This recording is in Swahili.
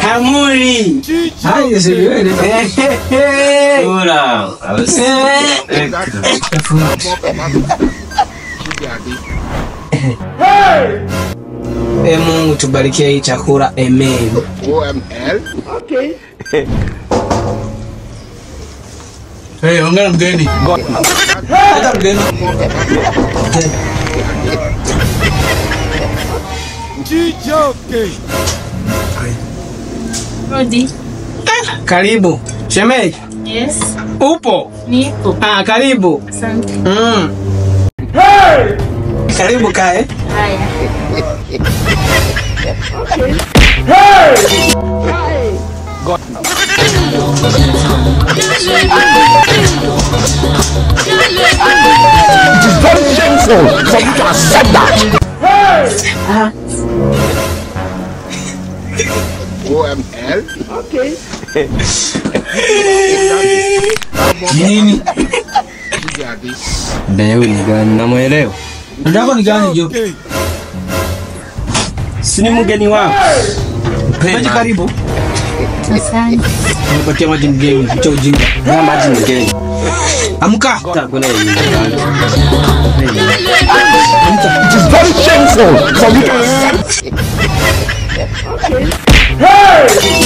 Hamuri. Hai sijui. Ura. Mungu tubarikie hii chakula. Amen. OML. Okay. Hey, ongea mgeni. Hata mgeni. Chichoke. Rudi. Karibu. Shemeji. Yes. Upo? Nipo. Karibu. Asante. Hey! Karibu kae. Haya. Hey! God. It is very shameful for you to accept that. Hey! OML. Okay. Nini? Dada ni gani? Namuelewa. Dada yako ni gani jo? Si ni mgeni wangu. Maji karibu. Asante. Nipatie maji mgeni, acha ujinga. Na maji mgeni. Amka. Hakuna yeye. It is very shameful for you to accept. Hey!